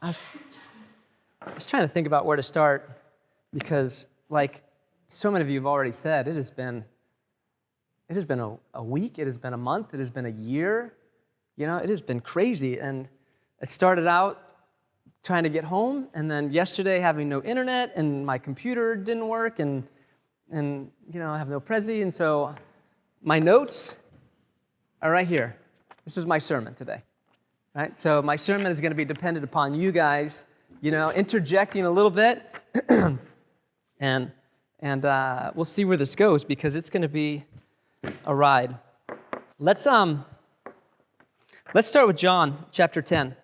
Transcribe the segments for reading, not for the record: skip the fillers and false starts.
I was trying to think about where to start because, like so many of you have already said, it has been a week, it has been a month, it has been a year. You know, it has been crazy. And it started out trying to get home, and then yesterday having no internet, and my computer didn't work, and I have no Prezi, and so my notes are right here. This is my sermon today, right? So my sermon is going to be dependent upon you guys, interjecting a little bit, and we'll see where this goes because it's going to be a ride. Let's start with John chapter 10.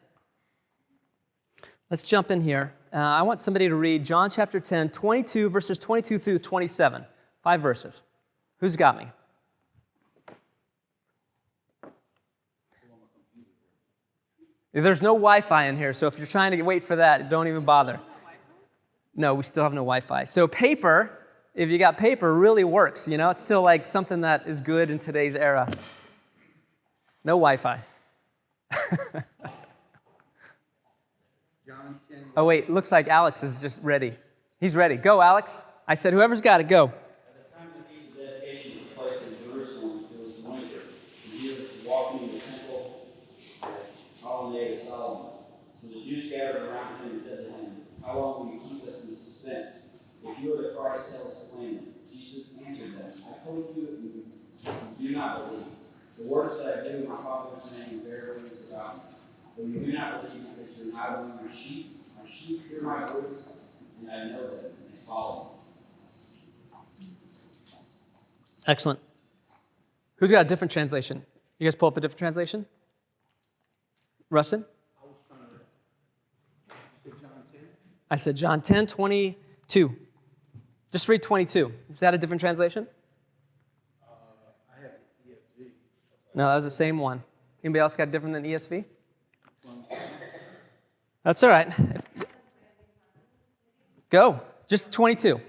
Let's jump in here. I want somebody to read John chapter 10, 22, verses 22 through 27. 5 verses. Who's got me? There's no Wi-Fi in here, so if you're trying to wait for that, don't even bother. No, we still have no Wi-Fi. So paper, if you got paper, really works. It's still like something that is good in today's era. No Wi-Fi. Oh, wait, looks like Alex is just ready. He's ready. Go, Alex. I said, whoever's got it, go. At the time the feast of dedication took place in Jerusalem, it was winter, and Jesus was walking in the temple at Holiday of Solomon. So the Jews gathered around him and said to him, "How long will you keep us in suspense? If you are the Christ, tell us plainly." Jesus answered them, "I told you, you do not believe. The works that I do in my Father's name bear witness about me. But you do not believe because you're not among my sheep. My sheep hear my voice, and I know them, and they follow me." Excellent. Who's got a different translation? You guys pull up a different translation? Rustin? I said John 10, 22. Just read 22. Is that a different translation? I have ESV. No, that was the same one. Anybody else got different than ESV? That's all right. Go. Just 22.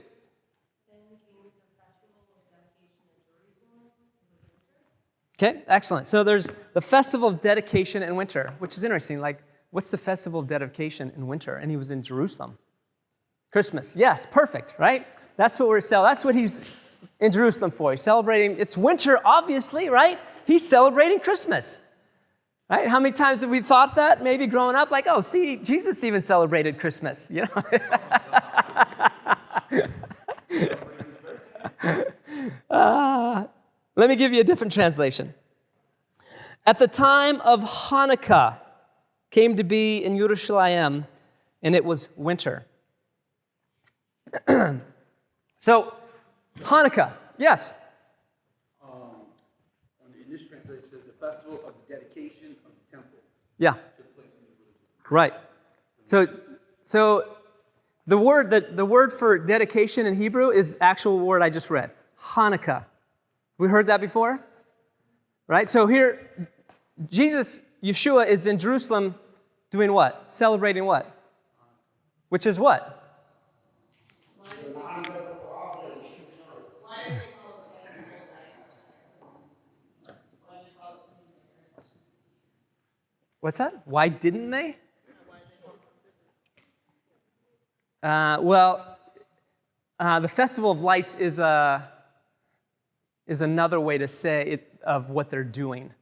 Okay, excellent. So there's the festival of dedication in winter, which is interesting. Like, what's the festival of dedication in winter? And he was in Jerusalem. Christmas. Yes, perfect, right? That's what that's what he's in Jerusalem for. He's celebrating. It's winter, obviously, right? He's celebrating Christmas. Right? How many times have we thought that? Maybe growing up, like, oh, see, Jesus even celebrated Christmas, Let me give you a different translation. At the time of Hanukkah came to be in Yerushalayim, and it was winter. So, Hanukkah, yes. In this translation, it says the festival of the dedication of the temple. Yeah. Right. So the word for dedication in Hebrew is the actual word I just read, Hanukkah. We heard that before? Right? So here, Yeshua is in Jerusalem doing what? Celebrating what? Which is what? What's that? Why didn't they? The Festival of Lights is another way to say it of what they're doing.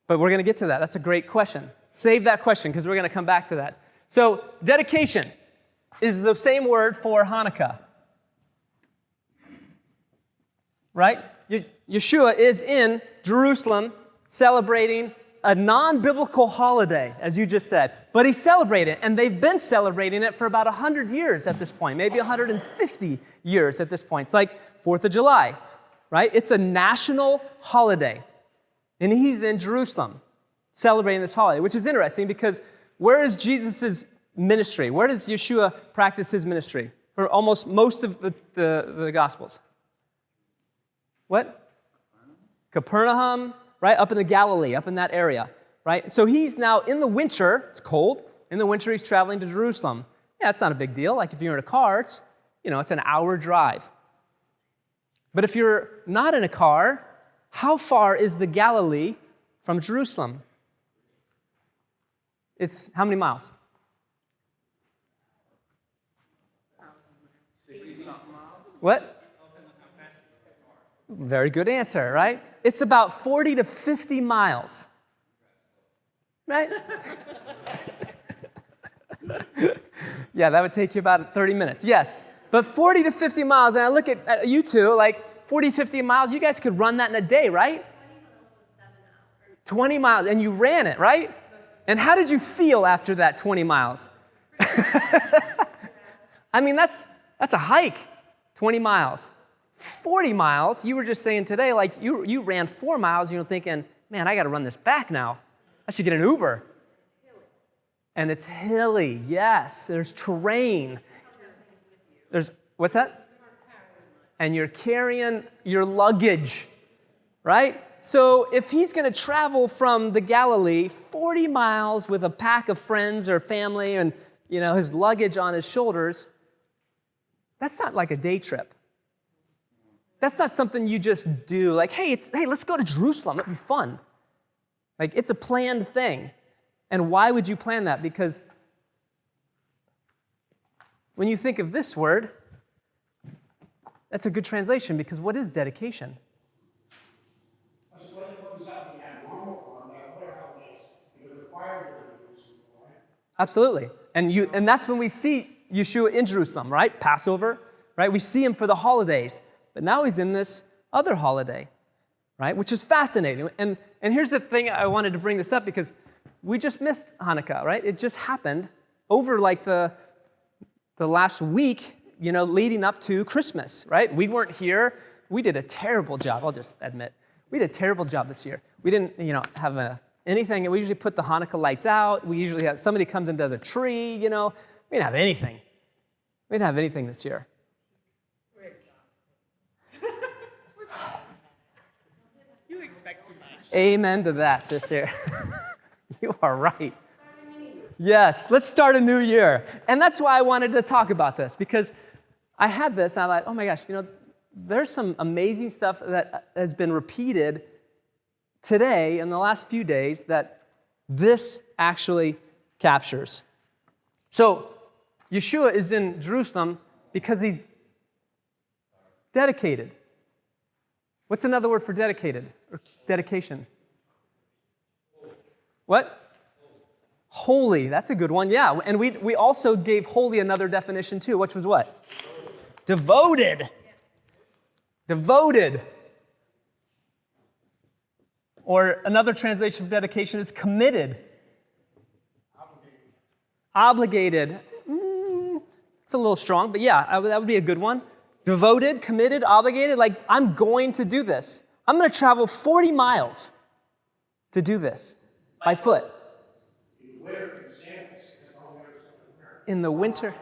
But we're going to get to that. That's a great question. Save that question because we're going to come back to that. So dedication is the same word for Hanukkah. Right? Yeshua is in Jerusalem celebrating a non-biblical holiday, as you just said. But he's celebrating it, and they've been celebrating it for about 100 years at this point, maybe 150 years at this point. It's like 4th of July, right? It's a national holiday. And he's in Jerusalem celebrating this holiday, which is interesting because where is Jesus' ministry? Where does Yeshua practice his ministry? For almost most of the Gospels. What? Capernaum, right? Up in the Galilee, up in that area, right? So he's now in the winter, it's cold. In the winter, he's traveling to Jerusalem. Yeah, it's not a big deal. Like if you're in a car, it's an hour drive. But if you're not in a car, how far is the Galilee from Jerusalem? It's how many miles? What? Very good answer, right? It's about 40 to 50 miles, right? Yeah, that would take you about 30 minutes, yes. But 40 to 50 miles, and I look at you two, like 40, 50 miles, you guys could run that in a day, right? 20 miles, and you ran it, right? And how did you feel after that 20 miles? I mean, that's a hike, 20 miles. 40 miles, you were just saying today, like you ran 4 miles, you're thinking, man, I got to run this back now. I should get an Uber. And it's hilly, yes. There's terrain. What's that? And you're carrying your luggage, right? So if he's going to travel from the Galilee 40 miles with a pack of friends or family and, his luggage on his shoulders, that's not like a day trip. That's not something you just do like, hey, let's go to Jerusalem. It'd be fun. Like, it's a planned thing. And why would you plan that? Because when you think of this word, that's a good translation, because what is dedication? Absolutely. And that's when we see Yeshua in Jerusalem, right? Passover, right? We see him for the holidays. But now he's in this other holiday, right? Which is fascinating. And here's the thing, I wanted to bring this up because we just missed Hanukkah, right? It just happened over like the last week, leading up to Christmas, right? We weren't here. We did a terrible job, I'll just admit. We did a terrible job this year. We didn't, have anything. We usually put the Hanukkah lights out. We usually have, somebody comes and does a tree, We didn't have anything. We didn't have anything this year. You expect too much. Amen to that, sister. You are right. Yes, let's start a new year. And that's why I wanted to talk about this, because I had this, and I thought, oh my gosh, there's some amazing stuff that has been repeated today in the last few days that this actually captures. So, Yeshua is in Jerusalem because he's dedicated. What's another word for dedicated or dedication? What? Holy. That's a good one, yeah. And we also gave holy another definition too, which was what? Devoted. Devoted. Or another translation of dedication is committed. Obligated. It's a little strong, but yeah, that would be a good one. Devoted, committed, obligated, like I'm going to do this. I'm going to travel 40 miles to do this by foot. In the winter.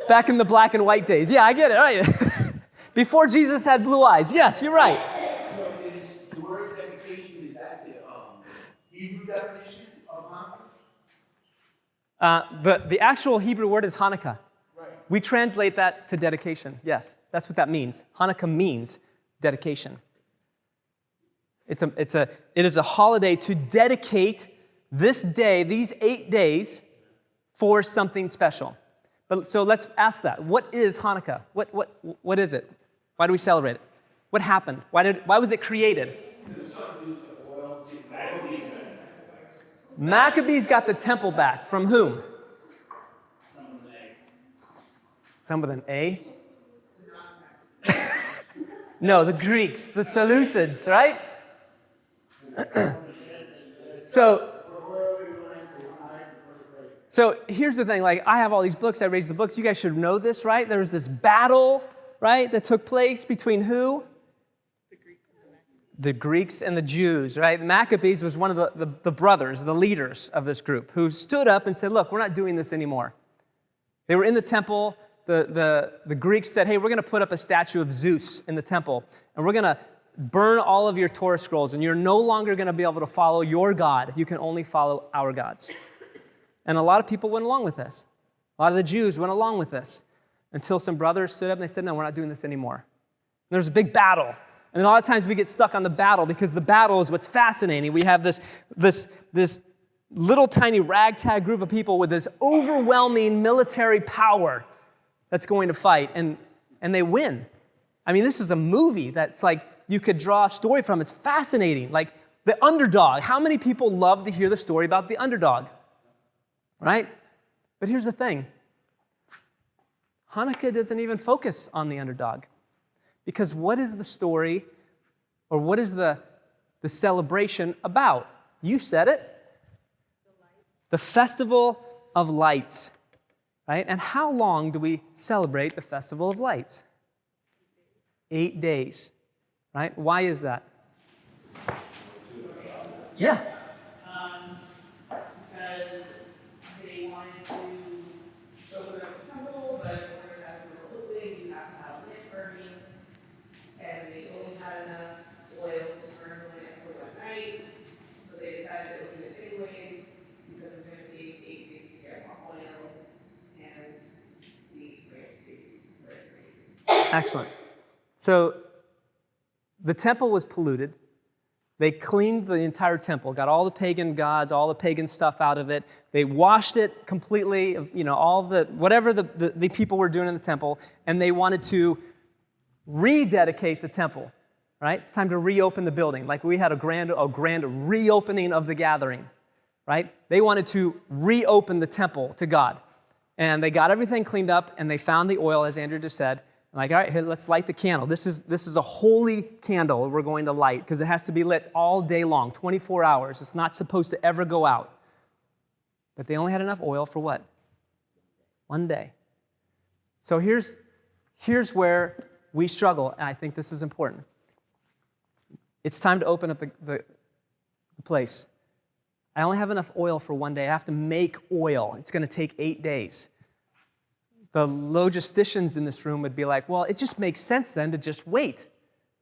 Back in the black and white days. Yeah, I get it, right? Before Jesus had blue eyes. Yes, you're right. The word dedication, is that the Hebrew definition of Hanukkah? The actual Hebrew word is Hanukkah. Right. We translate that to dedication. Yes, that's what that means. Hanukkah means dedication. It is a holiday to dedicate this day, these 8 days, for something special. But so let's ask that. What is Hanukkah? What is it? Why do we celebrate it? What happened? Why was it created? Maccabees got the temple back. From whom? Some with an A? No, the Greeks, the Seleucids, right? So here's the thing, like I have all these books, I raised the books, you guys should know this, right? There was this battle, right, that took place between who? The Greeks and the Jews, right? The Maccabees was one of the brothers, the leaders of this group, who stood up and said, look, we're not doing this anymore. They were in the temple, the Greeks said, hey, we're going to put up a statue of Zeus in the temple, and we're going to burn all of your Torah scrolls, and you're no longer going to be able to follow your God. You can only follow our gods. And a lot of people went along with this. A lot of the Jews went along with this until some brothers stood up and they said, no, we're not doing this anymore. And there's a big battle. And a lot of times we get stuck on the battle because the battle is what's fascinating. We have this little tiny ragtag group of people with this overwhelming military power that's going to fight, and they win. I mean, this is a movie that's like you could draw a story from. It's fascinating. Like the underdog. How many people love to hear the story about the underdog? Right? But here's the thing. Hanukkah doesn't even focus on the underdog. Because what is the story, or what is the celebration about? You said it. The Festival of Lights. Right? And how long do we celebrate the Festival of Lights? 8 days. Right? Why is that? Yeah. Because they wanted to open up the temple, but in order to have a opening, you have to have lamp burning, and they only had enough oil to burn the lamp for one night, but they decided to open it anyways because it's going to take 8 days to get more oil, and the lamp stayed where it raises. Excellent. So the temple was polluted. They cleaned the entire temple, got all the pagan gods, all the pagan stuff out of it. They washed it completely, all the, whatever the people were doing in the temple, and they wanted to rededicate the temple, right? It's time to reopen the building. Like we had a grand reopening of the gathering, right? They wanted to reopen the temple to God. And they got everything cleaned up, and they found the oil, as Andrew just said. I'm like, all right, here, let's light the candle. This is a holy candle we're going to light because it has to be lit all day long, 24 hours. It's not supposed to ever go out. But they only had enough oil for what? 1 day. So here's where we struggle, and I think this is important. It's time to open up the place. I only have enough oil for 1 day. I have to make oil. It's going to take 8 days. The logisticians in this room would be like, well, it just makes sense then to just wait.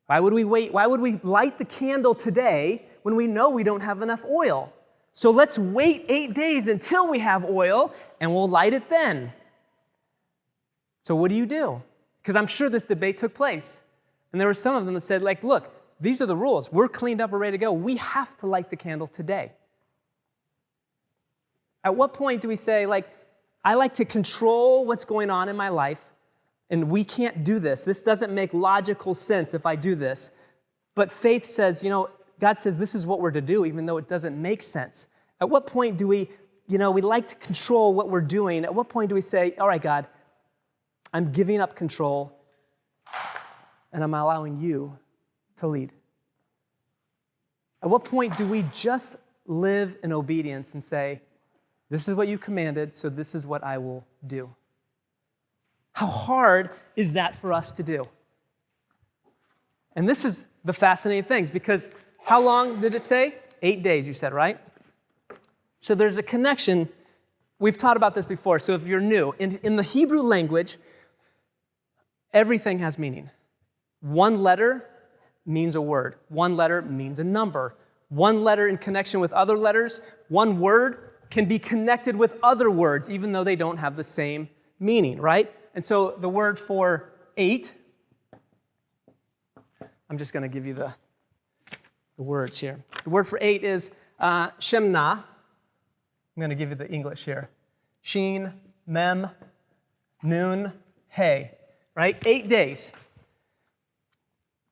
Why would we wait? Why would we light the candle today when we know we don't have enough oil? So let's wait 8 days until we have oil, and we'll light it then. So what do? Because I'm sure this debate took place. And there were some of them that said, like, look, these are the rules. We're cleaned up, we're ready to go. We have to light the candle today. At what point do we say, like, I like to control what's going on in my life, and we can't do this. This doesn't make logical sense if I do this. But faith says, God says this is what we're to do, even though it doesn't make sense. At what point do we like to control what we're doing? At what point do we say, all right, God, I'm giving up control, and I'm allowing you to lead? At what point do we just live in obedience and say, this is what you commanded, so this is what I will do? How hard is that for us to do? And this is the fascinating things, because how long did it say? 8 days, you said, right? So there's a connection. We've taught about this before, so if you're new, in the Hebrew language, everything has meaning. One letter means a word. One letter means a number. One letter in connection with other letters, one word can be connected with other words, even though they don't have the same meaning, right? And so the word for 8, I'm just going to give you the words here. The word for 8 is Shemna. I'm going to give you the English here. Shin, Mem, Nun, He, right? 8 days.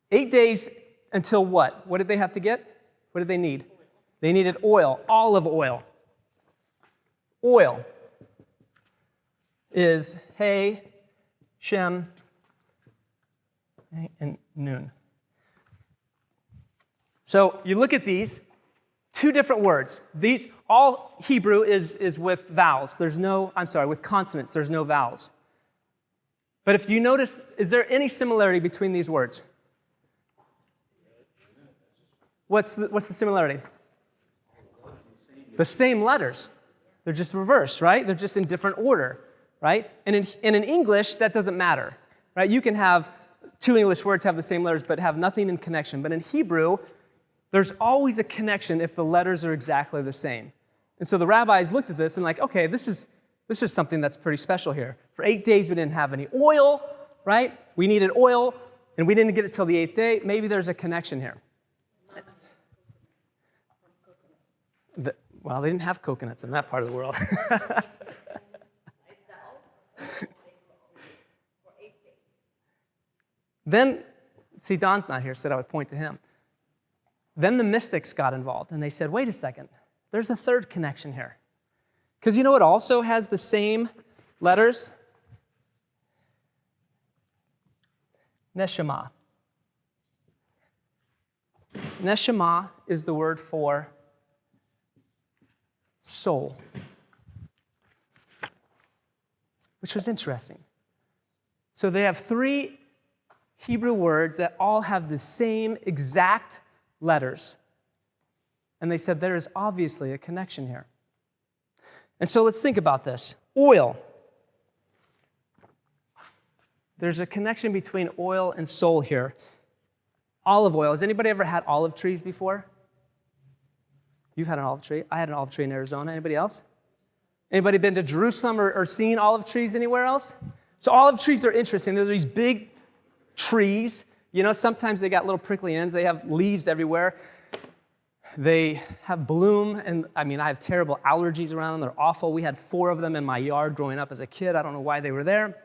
8 days until what? What did they have to get? What did they need? They needed oil, olive oil. Oil is He, Shem, and Nun. So you look at these, two different words. These, all Hebrew is with vowels. With consonants. There's no vowels. But if you notice, is there any similarity between these words? What's the similarity? The same letters. They're just reversed, right? They're just in different order, right? And in English, that doesn't matter, right? You can have two English words have the same letters but have nothing in connection. But in Hebrew, there's always a connection if the letters are exactly the same. And so the rabbis looked at this and like, okay, this is something that's pretty special here. For 8 days, we didn't have any oil, right? We needed oil, and we didn't get it till the 8th day. Maybe there's a connection here. Well, they didn't have coconuts in that part of the world. Then, see, Don's not here, said I would point to him. Then the mystics got involved, and they said, wait a second, there's a third connection here. Because you know what also has the same letters? Neshama. Neshama is the word for soul, which was interesting. So they have 3 Hebrew words that all have the same exact letters. And they said there is obviously a connection here. And so let's think about this. Oil. There's a connection between oil and soul here. Olive oil. Has anybody ever had olive trees before? You've had an olive tree. I had an olive tree in Arizona. Anybody else? Anybody been to Jerusalem or seen olive trees anywhere else? So olive trees are interesting. They're these big trees. You know, sometimes they got little prickly ends. They have leaves everywhere. They have bloom, and I have terrible allergies around them. They're awful. We had 4 of them in my yard growing up as a kid. I don't know why they were there.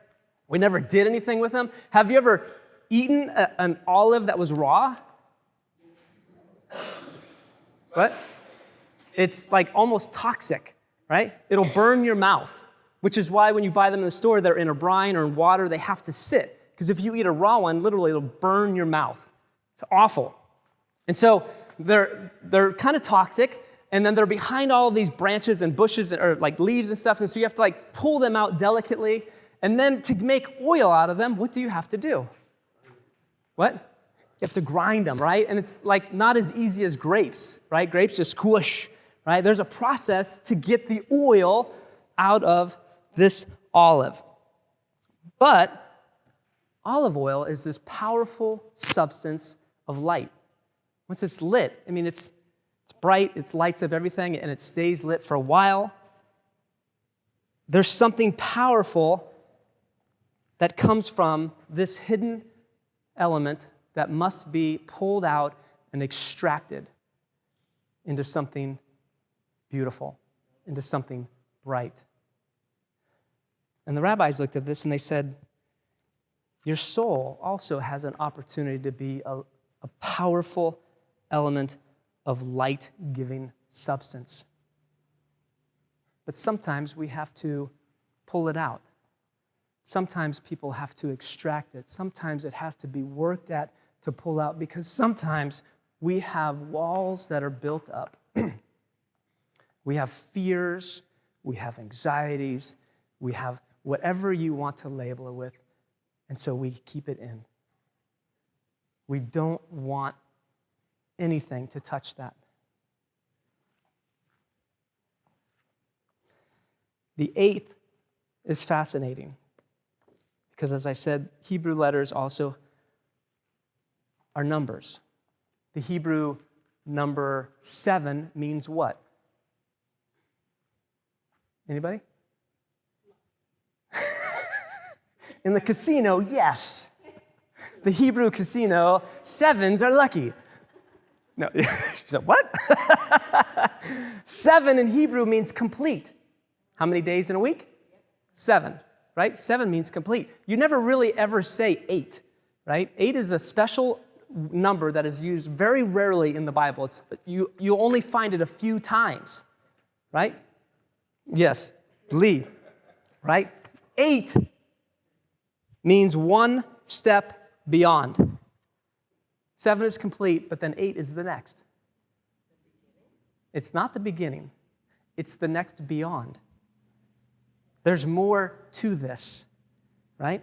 We never did anything with them. Have you ever eaten an olive that was raw? What? It's like almost toxic, right? It'll burn your mouth, which is why when you buy them in the store, they're in a brine or in water. They have to sit, because if you eat a raw one, literally it'll burn your mouth. It's awful. And so they're kind of toxic, and then they're behind all of these branches and bushes or like leaves and stuff, and so you have to like pull them out delicately. And then to make oil out of them, what do you have to do? What? You have to grind them, right? And it's like not as easy as grapes, right? Grapes just squish, right? There's a process to get the oil out of this olive. But olive oil is this powerful substance of light. Once it's lit, it's bright, it lights up everything, and it stays lit for a while. There's something powerful that comes from this hidden element that must be pulled out and extracted into something beautiful, into something bright. And the rabbis looked at this and they said, your soul also has an opportunity to be a powerful element of light-giving substance. But sometimes we have to pull it out. Sometimes people have to extract it. Sometimes it has to be worked at to pull out, because sometimes we have walls that are built up. We have fears, we have anxieties, we have whatever you want to label it with, and so we keep it in. We don't want anything to touch that. The 8th is fascinating, because as I said, Hebrew letters also are numbers. The Hebrew number 7 means what? Anybody? In the casino, yes. The Hebrew casino, 7s are lucky. No, she said, what? 7 in Hebrew means complete. How many days in a week? 7, right? 7 means complete. You never really ever say 8, right? 8 is a special number that is used very rarely in the Bible. You only find it a few times, right? Yes, Lee, right? 8 means one step beyond. 7 is complete, but then 8 is the next. It's not the beginning. It's the next beyond. There's more to this, right?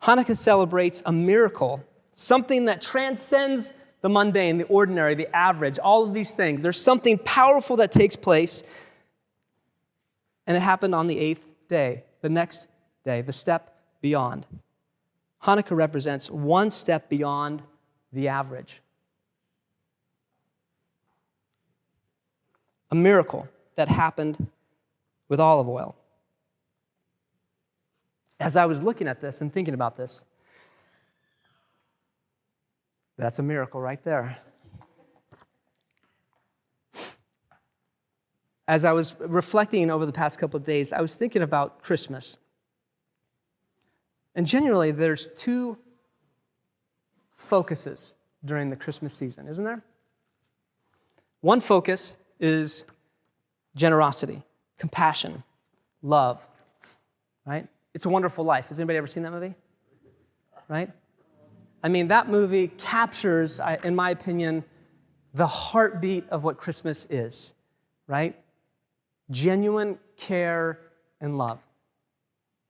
Hanukkah celebrates a miracle, something that transcends the mundane, the ordinary, the average, all of these things. There's something powerful that takes place, and it happened on the 8th day, the next day, the step beyond. Hanukkah represents one step beyond the average. A miracle that happened with olive oil. As I was looking at this and thinking about this, that's a miracle right there. as I was reflecting over the past couple of days, I was thinking about Christmas. And generally, there's two focuses during the Christmas season, isn't there? One focus is generosity, compassion, love, right? It's a Wonderful Life. Has anybody ever seen that movie? Right? I mean, that movie captures, in my opinion, the heartbeat of what Christmas is, right? Genuine care and love.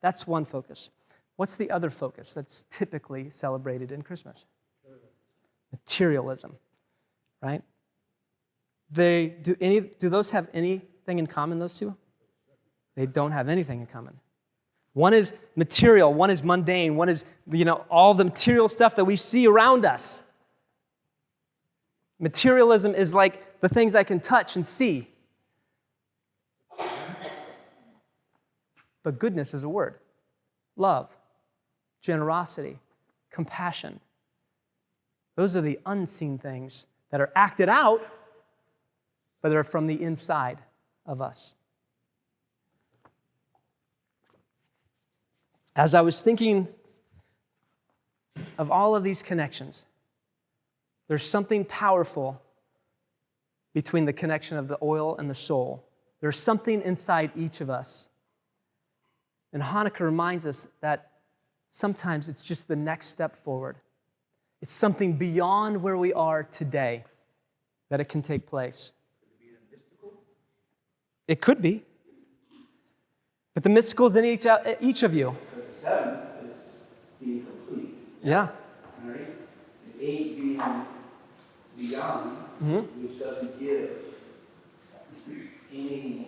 That's one focus. What's the other focus that's typically celebrated in Christmas? Materialism, right? Do those have anything in common, those two? They don't have anything in common. One is material, one is mundane, one is, all the material stuff that we see around us. Materialism is like the things I can touch and see. But goodness is a word. Love, generosity, compassion. Those are the unseen things that are acted out, but they're from the inside of us. As I was thinking of all of these connections, there's something powerful between the connection of the oil and the soul. There's something inside each of us. And Hanukkah reminds us that sometimes it's just the next step forward. It's something beyond where we are today that it can take place. It could be. But the mystical is in each of you. The seventh is being complete. Yeah. Right? And 8 being beyond, which doesn't give any,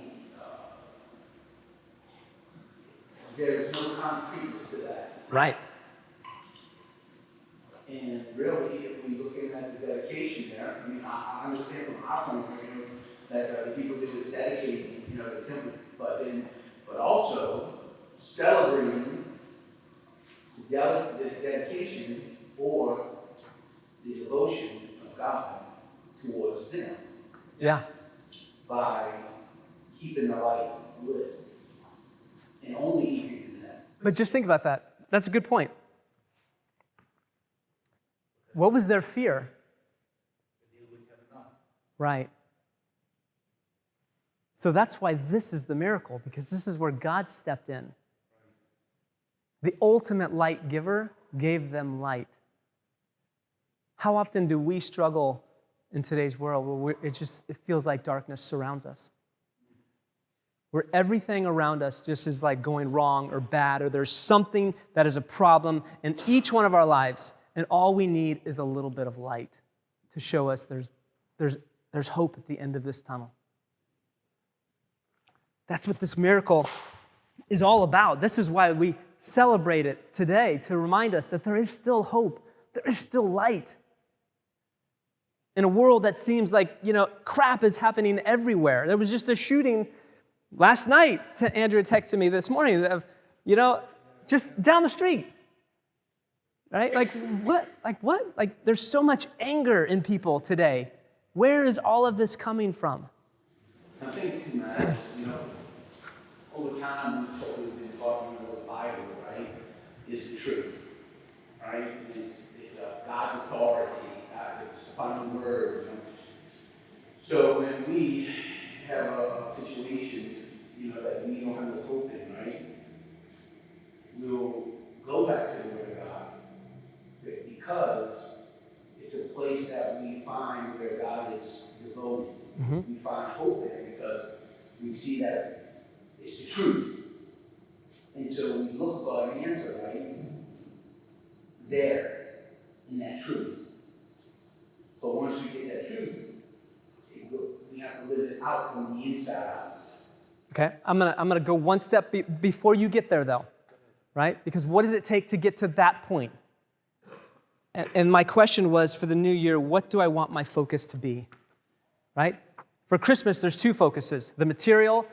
there's no concreteness to that. Right. And really, if we look at the dedication there, I mean, I understand from our point of view that the people did the dedicating, the temple, but also celebrating the dedication or the devotion of God towards them. Yeah. By keeping the light lit. And only you can do that. But just think about that. That's a good point. What was their fear? Right. So that's why this is the miracle, because this is where God stepped in. The ultimate light giver gave them light. How often do we struggle in today's world where it feels like darkness surrounds us? Where everything around us just is like going wrong or bad, or there's something that is a problem in each one of our lives, and all we need is a little bit of light to show us there's hope at the end of this tunnel. That's what this miracle is all about. This is why we celebrate it today, to remind us that there is still hope, there is still light. In a world that seems like, crap is happening everywhere. There was just a shooting last night, Andrea texted me this morning, of, just down the street. Right? Like what? Like there's so much anger in people today. Where is all of this coming from? I think, over time we've been talking about the Bible, right? Is the truth, right? It's God's authority, it's the final word. So when we have a situation, that we don't have no hope in, right? We'll go back to the Word of God because it's a place that we find where God is devoted. Mm-hmm. We find hope there because we see that it's the truth. And so we look for an answer, right? There, in that truth. But once we get that truth, we have to live it out from the inside out. Okay, I'm gonna go one step before you get there, though, right? Because what does it take to get to that point? And my question was, for the new year, what do I want my focus to be, right? For Christmas, there's two focuses, the material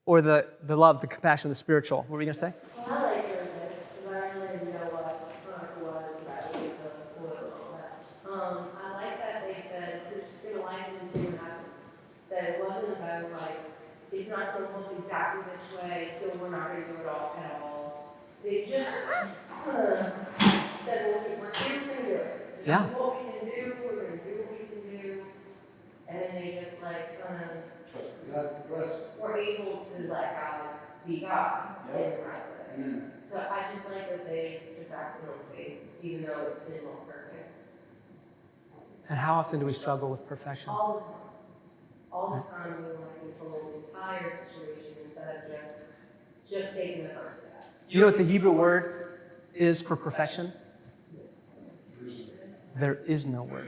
or the love, the compassion, the spiritual. What were you going to say? Well, I like hearing this, because I really didn't know what Hanukkah was, that would be the oil and all that. I like that they said, there's going to light and see what happens. That it wasn't about, like, it's not going to look exactly this way, so we're not going to do it all at all. They just said, well, we're here, we're going to do it. This Yeah. is what we can do, we're going to do what we can do. And then they just like, we're able to let God be God in the rest of it. So I just like that they just acted on faith, even though it didn't look perfect. And how often do we struggle with perfection? All the time. All the time we want to control the entire situation instead of just taking the first step. You know what the Hebrew word is for perfection? There is no word.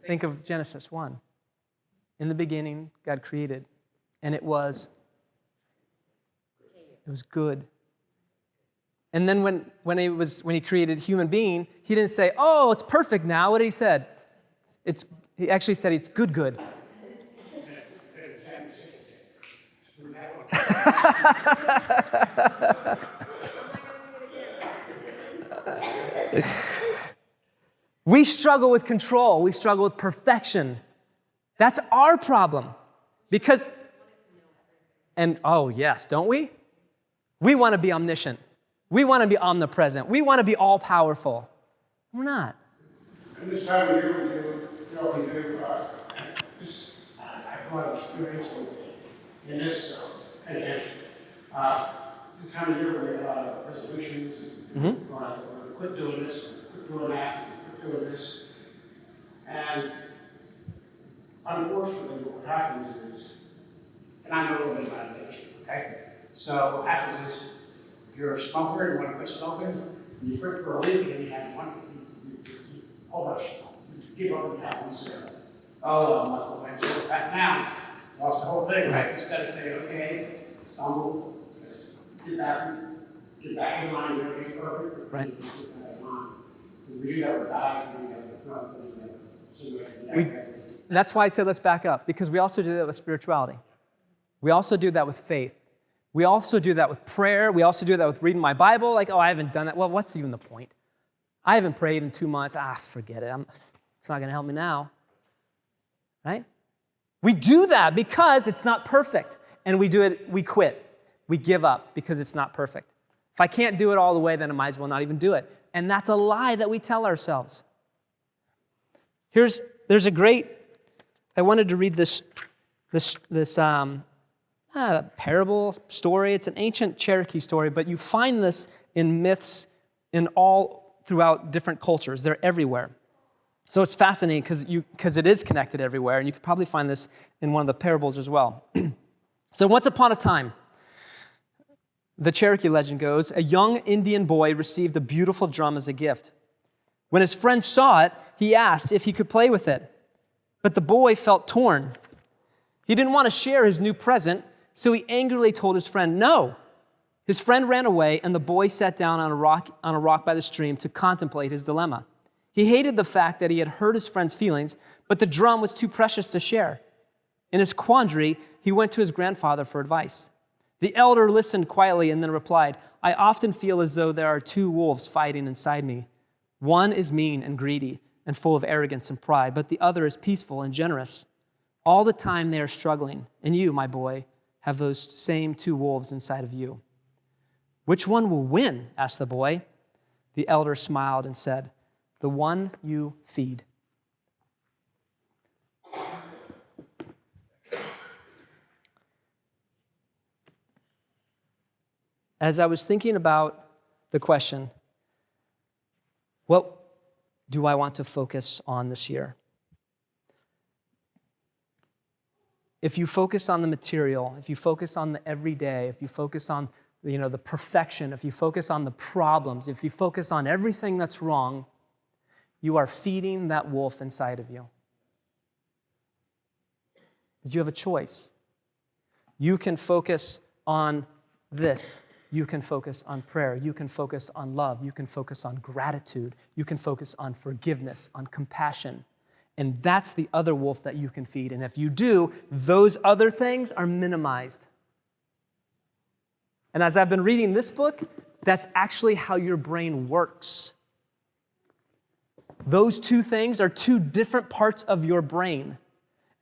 Think of Genesis 1. In the beginning, God created, and it was good. And then when he created human being, he didn't say, "Oh, it's perfect now." What did he said? He actually said it's good. We struggle with control. We struggle with perfection. That's our problem. Oh yes, don't we? We want to be omniscient. We want to be omnipresent. We want to be all-powerful. We're not. And this time of year, we do, I've got experience in this convention. This time of year, we have a lot of resolutions. We're going to quit doing this, quit doing that, quit doing this. And unfortunately, what happens is, and I know a little bit about addiction, okay? So what happens is, if you're a smoker and you want to quit smoking, and you quit for a week and you have one, give up and have one cigarette. Oh, muscle went so back down, lost the whole thing, right? Instead of saying, okay, stumble, let's get back in line, everything's perfect. Right. Get back in line. We do that with diets, we do that with drugs, we do that with cigarettes. That's why I said let's back up, because we also do that with spirituality. We also do that with faith. We also do that with prayer. We also do that with reading my Bible. Like, oh, I haven't done that. Well, what's even the point? I haven't prayed in 2 months. Forget it. It's not going to help me now. Right? We do that because it's not perfect. And we quit. We give up because it's not perfect. If I can't do it all the way, then I might as well not even do it. And that's a lie that we tell ourselves. There's a great, I wanted to read this parable story. It's an ancient Cherokee story, but you find this in myths in all throughout different cultures. They're everywhere. So it's fascinating because it is connected everywhere, and you could probably find this in one of the parables as well. So once upon a time, the Cherokee legend goes, a young Indian boy received a beautiful drum as a gift. When his friend saw it, he asked if he could play with it. But the boy felt torn. He didn't want to share his new present, so he angrily told his friend no. His friend ran away, and the boy sat down on a rock by the stream to contemplate his dilemma. He hated the fact that he had hurt his friend's feelings, but the drum was too precious to share. In his quandary, he went to his grandfather for advice. The elder listened quietly and then replied, I often feel as though there are two wolves fighting inside me. One is mean and greedy and full of arrogance and pride, but the other is peaceful and generous. All the time they are struggling, and you, my boy, have those same two wolves inside of you. Which one will win? Asked the boy. The elder smiled and said, the one you feed. As I was thinking about the question, what do I want to focus on this year? If you focus on the material, if you focus on the everyday, if you focus on the perfection, if you focus on the problems, if you focus on everything that's wrong, you are feeding that wolf inside of you. But you have a choice. You can focus on this. You can focus on prayer. You can focus on love. You can focus on gratitude. You can focus on forgiveness, on compassion. And that's the other wolf that you can feed. And if you do, those other things are minimized. And as I've been reading this book, that's actually how your brain works. Those two things are two different parts of your brain.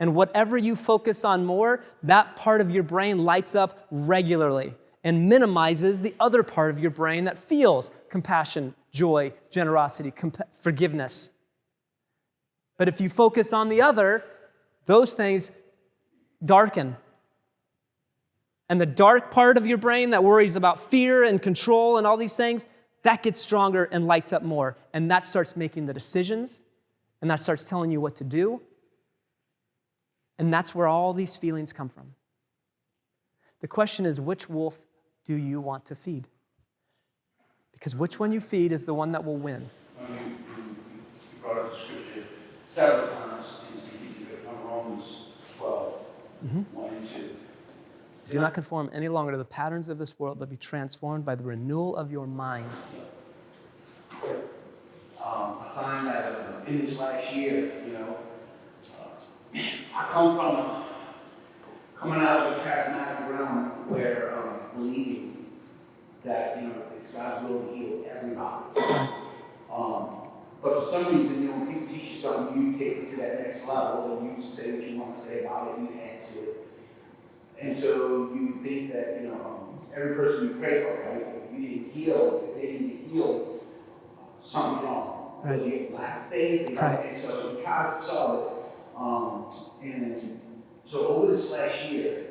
And whatever you focus on more, that part of your brain lights up regularly and minimizes the other part of your brain that feels compassion, joy, generosity, forgiveness. But if you focus on the other, those things darken. And the dark part of your brain that worries about fear and control and all these things, that gets stronger and lights up more. And that starts making the decisions, and that starts telling you what to do. And that's where all these feelings come from. The question is, which wolf do you want to feed? Because which one you feed is the one that will win. You brought up the scripture several times in Romans 12, 1 and 2. Do not conform any longer to the patterns of this world, but be transformed by the renewal of your mind. I find that in this last year, I come from coming out of the charismatic realm where believing that it's God's will to heal everybody. But for some reason, when people teach you something, you take it to that next level, and you say what you want to say about it, and you add to it. And so you think that every person you pray for, right? If you didn't heal, if they didn't get healed, something's wrong. Right. They lack faith. Right. And so you try to solve it. And so over this last year,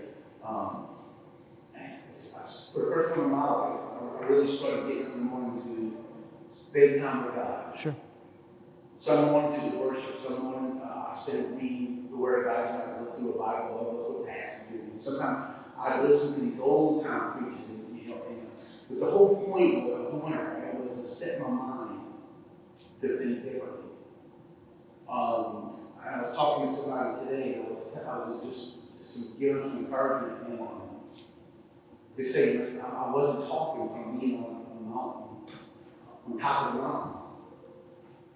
for the first time in my life, I really started getting up in the morning to spend time with God. Sure. Some morning to the worship, some morning I spent reading the Word of God, I go through a Bible, I go through a passage. Sometimes I listen to these old time preachers, but the whole point of doing it was to set my mind to think differently. I was talking to somebody today, and I was just giving some encouragement, and they say I wasn't talking from being on the mountain, on top of the mountain.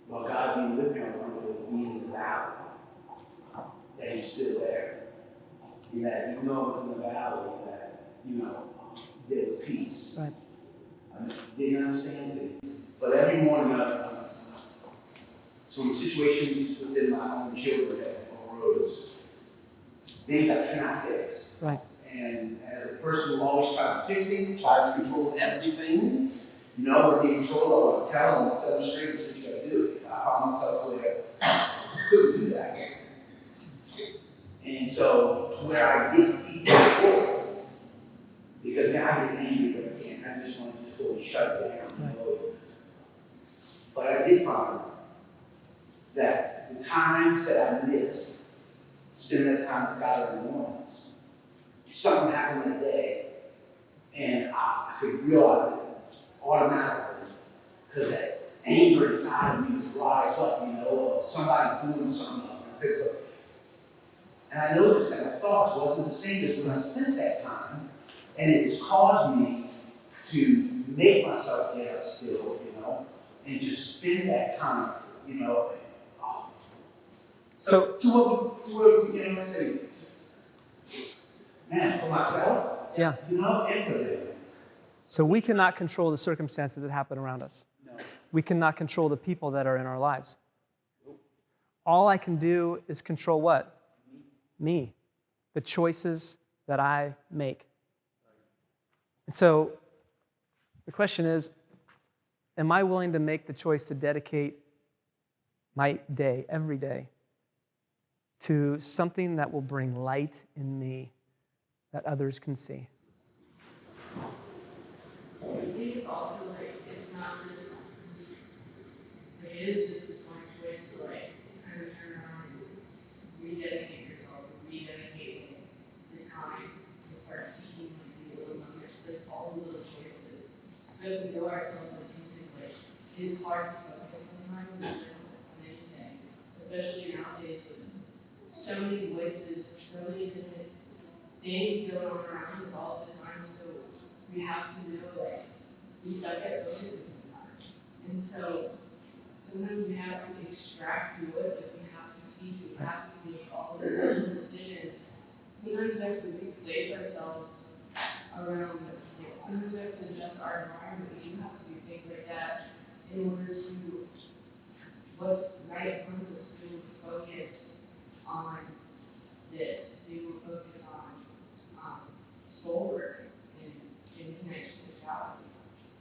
While God being with me, I wanted to be in the valley, that He's still there. And that even though I was in the valley, that, there was peace. Right. I didn't understand it. But every morning, some situations within my own children that arose, things I cannot fix. Right. And as a person who always tries to fix things, tries to control everything, or be in control, I was telling them, set them straight, this is what you got to do. I found myself where I couldn't do that. And so, to where I did feed the wolf, because now I get angry, but I can't. I just want to just go and shut it down. Right. But I did find that the times that I missed spending that time with God in the mornings, something happened that day, and I could realize it automatically, because that anger inside of me just rise up, or somebody doing something up, and I feel like, and I noticed that my thoughts wasn't the same as when I spent that time, and it's caused me to make myself get up still, and just spend that time, So to what we began to say, man, for myself, yeah. And for them. So we cannot control the circumstances that happen around us. No. We cannot control the people that are in our lives. All I can do is control what? Me. The choices that I make. And so the question is, am I willing to make the choice to dedicate my day, every day, to something that will bring light in me that others can see? I think it's also it's not just it is just this one choice to kind of turn around and rededicate yourself, rededicate the time, and start seeking these little nuggets, all the little choices. So we have to know ourselves as something it is hard to focus sometimes on anything, especially nowadays with so many voices, so many different things going on around us all the time. So we have to know we suck at focusing sometimes. And so sometimes we have to extract joy, but we have to seek, we have to make all of the little decisions. Sometimes we have to replace ourselves around sometimes we have to adjust our environment. We do have to do things like that in order to, what's right in front of us, to focus on this. They will focus on soul work and in connection with God.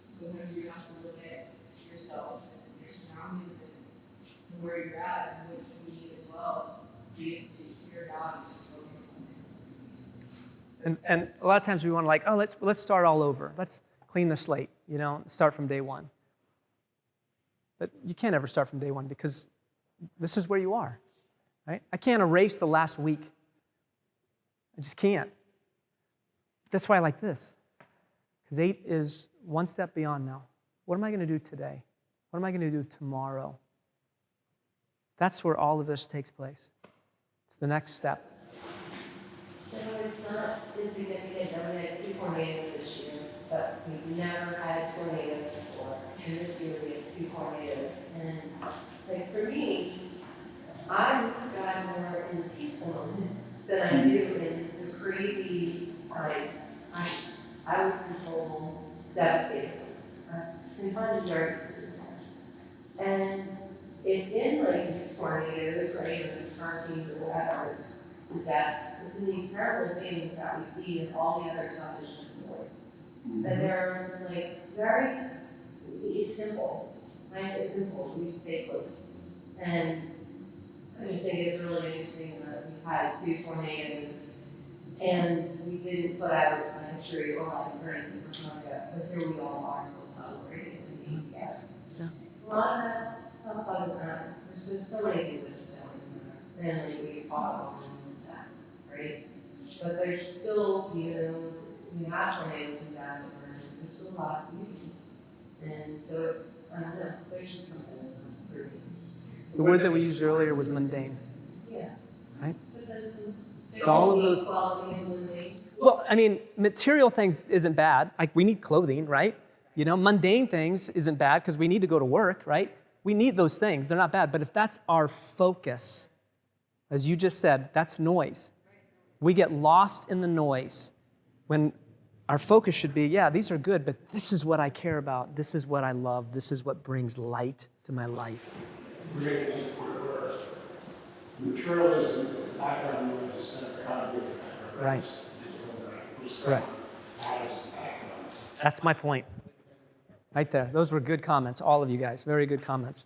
Sometimes you have to look at yourself and your surroundings and where you're at and what you need as well to be able to hear God and to focus on Him. And a lot of times we want to like, oh, let's start all over. Let's clean the slate, start from day one. But you can't ever start from day one because this is where you are, right? I can't erase the last week. I just can't. That's why I like this. Because 8 is one step beyond now. What am I going to do today? What am I going to do tomorrow? That's where all of this takes place. It's the next step. So it's not insignificant that we had 2 tornadoes this year, but we've never had tornadoes before. And this year we had 2 tornadoes. And like for me, I lose God more in the peaceful moments than I do in the crazy, like, I would control devastating moments. And fun to learn. And it's in like these tornadoes, right, or these hurricanes or whatever, the deaths. It's in these terrible things that we see, and all the other stuff is just noise. And they're like very, it's simple. Life is simple. We just stay close. And I just think it's really interesting that we've had 2 tornadoes, and we didn't put out a tree or lights or anything for Hanukkah, but here we all are still celebrating and being together. Yeah. A lot of that stuff doesn't matter. There's just so many things that just don't matter. And like we fought on that, right? But there's still, we have tornadoes and bad environments, there's still a lot of beauty. And so, I don't know, there's just something for me. The word that we used earlier was mundane. Yeah. Right? But there's All of those. quality and mundane. Well, I mean, material things isn't bad. Like we need clothing, right? Mundane things isn't bad because we need to go to work, right? We need those things. They're not bad. But if that's our focus, as you just said, that's noise. We get lost in the noise when our focus should be, yeah, these are good, but this is what I care about. This is what I love. This is what brings light to my life. We're making it for where materialism, background noise instead of God giving that. Right. Right. That's my point. Right there. Those were good comments, all of you guys. Very good comments.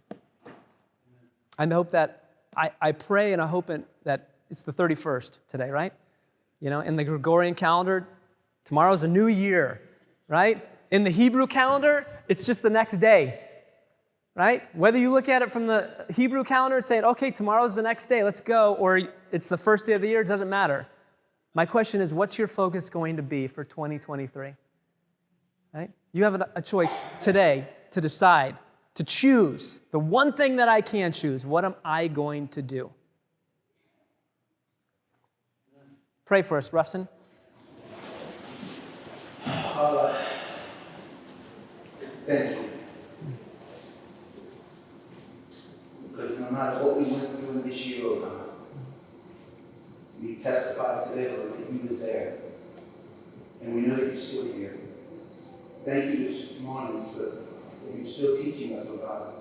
I hope that, I pray and I hope that it's the 31st today, right? In the Gregorian calendar, tomorrow's a new year, right? In the Hebrew calendar, it's just the next day, right? Whether you look at it from the Hebrew calendar saying, okay, tomorrow's the next day, let's go, or it's the first day of the year, it doesn't matter. My question is, what's your focus going to be for 2023? Right? You have a choice today to decide, to choose. The one thing that I can choose, what am I going to do? Pray for us, Rustin. Father, thank you. Because no matter what we went through in this year, oh God, we testified today, Lord, that you was there. And we know that you're still here. Thank you this morning that you're still teaching us, oh God.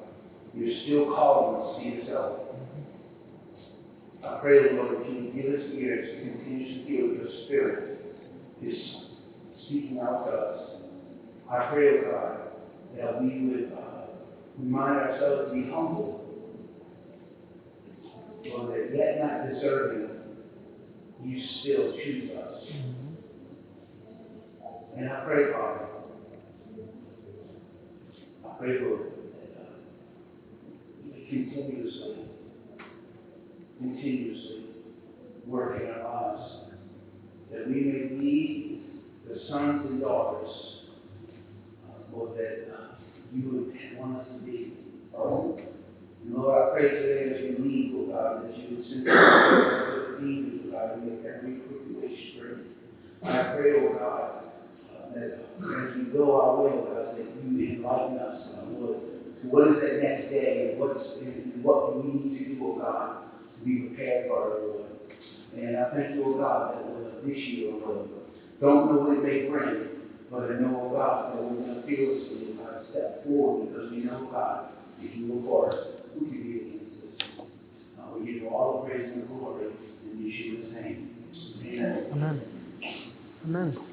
You're still calling us to yourself. I pray, Lord, that you would give us ears to continue to feel your spirit is speaking out to us. I pray, oh God, that we would remind ourselves to be humble. Lord, that yet not deserving, you still choose us. And I pray, Father, I pray, Lord, that you continuously work in our lives, that we may be the sons and daughters, Lord, that you would want us to be. And Lord, I pray today as we leave, oh God, that you would send us leaders, oh God, and make every crooked way straight. I pray, oh God, that as we go our way, oh God, that you enlighten us, Lord, to what is that next day and what we need to do, oh God, to be prepared for it, Lord. And I thank you, oh God, that Lord, this year, oh Lord, don't know what it may bring, but I know, oh God, that we're going to fearlessly, oh God, step forward because we know, God, if you go for us, who can be against us? We give you all the praise and glory in Yeshua's name. Amen. Amen.